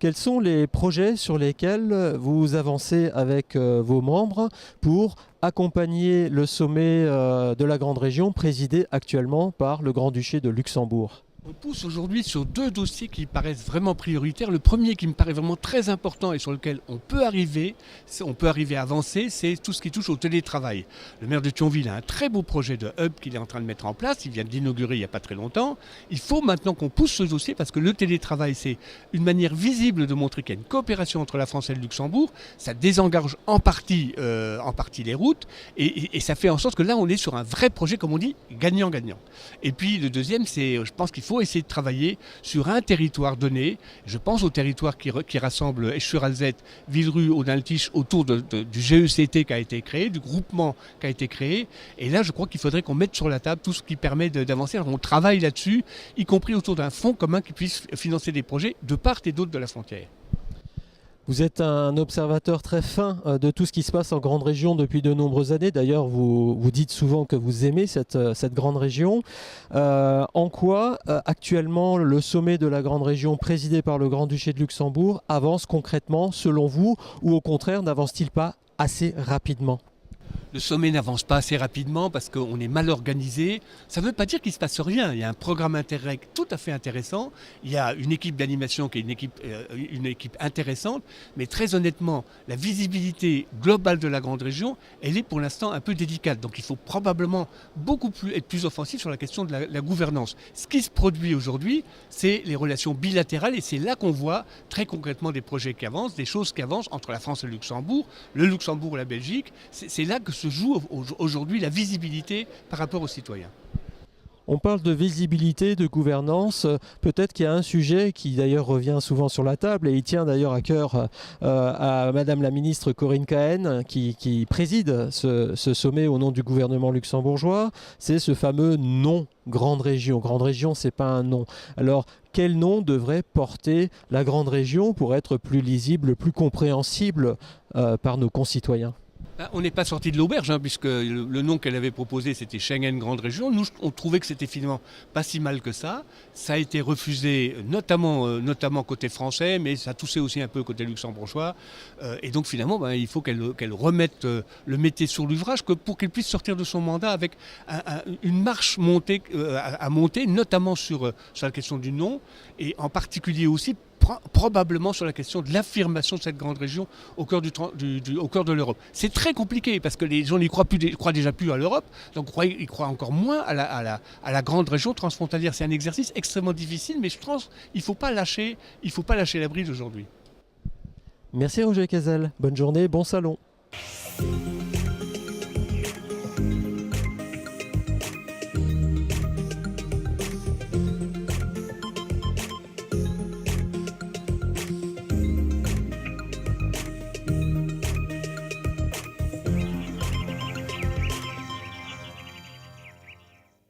Quels sont les projets sur lesquels vous avancez avec vos membres pour accompagner le sommet de la Grande Région présidé actuellement par le Grand-Duché de Luxembourg? On pousse aujourd'hui sur deux dossiers qui paraissent vraiment prioritaires. Le premier qui me paraît vraiment très important et sur lequel on peut arriver à avancer, c'est tout ce qui touche au télétravail. Le maire de Thionville a un très beau projet de hub qu'il est en train de mettre en place. Il vient de l'inaugurer il n'y a pas très longtemps. Il faut maintenant qu'on pousse ce dossier parce que le télétravail, c'est une manière visible de montrer qu'il y a une coopération entre la France et le Luxembourg. Ça désengage en partie les routes et ça fait en sorte que là, on est sur un vrai projet, comme on dit, gagnant-gagnant. Et puis le deuxième, c'est, je pense qu'il faut essayer de travailler sur un territoire donné. Je pense au territoire qui rassemble Esch-sur-Alzette, Villerue, Audin-le-Tiche autour du GECT qui a été créé, du groupement qui a été créé. Et là, je crois qu'il faudrait qu'on mette sur la table tout ce qui permet d'avancer. Alors, on travaille là-dessus, y compris autour d'un fonds commun qui puisse financer des projets de part et d'autre de la frontière. Vous êtes un observateur très fin de tout ce qui se passe en Grande Région depuis de nombreuses années. D'ailleurs, vous dites souvent que vous aimez cette Grande Région. En quoi, actuellement, le sommet de la Grande Région présidé par le Grand-Duché de Luxembourg avance concrètement, selon vous, ou au contraire, n'avance-t-il pas assez rapidement ? Le sommet n'avance pas assez rapidement parce qu'on est mal organisé. Ça ne veut pas dire qu'il ne se passe rien. Il y a un programme Interreg tout à fait intéressant. Il y a une équipe d'animation qui est une équipe intéressante. Mais très honnêtement, la visibilité globale de la Grande Région, elle est pour l'instant un peu délicate. Donc il faut probablement être plus offensif sur la question de la gouvernance. Ce qui se produit aujourd'hui, c'est les relations bilatérales et c'est là qu'on voit très concrètement des projets qui avancent, des choses qui avancent entre la France et le Luxembourg et la Belgique. C'est là que se joue aujourd'hui la visibilité par rapport aux citoyens. On parle de visibilité, de gouvernance. Peut-être qu'il y a un sujet qui d'ailleurs revient souvent sur la table et il tient d'ailleurs à cœur à Madame la ministre Corinne Cahen qui préside ce sommet au nom du gouvernement luxembourgeois. C'est ce fameux nom Grande Région. Grande Région, c'est pas un nom. Alors, quel nom devrait porter la Grande Région pour être plus lisible, plus compréhensible par nos concitoyens ? On n'est pas sorti de l'auberge, puisque le nom qu'elle avait proposé, c'était Schengen Grande Région. Nous, on trouvait que c'était finalement pas si mal que ça. Ça a été refusé, notamment côté français, mais ça toussait aussi un peu côté luxembourgeois. Et donc finalement, il faut qu'elle remette le métier sur l'ouvrage pour qu'elle puisse sortir de son mandat avec une marche à monter, notamment sur la question du nom, et en particulier aussi probablement sur la question de l'affirmation de cette grande région au cœur de l'Europe. C'est très compliqué parce que les gens n'y croient déjà plus à l'Europe, donc ils croient encore moins à la grande région transfrontalière. C'est un exercice extrêmement difficile, mais je pense qu'il ne faut pas lâcher la bride aujourd'hui. Merci Roger Cazel, bonne journée, bon salon.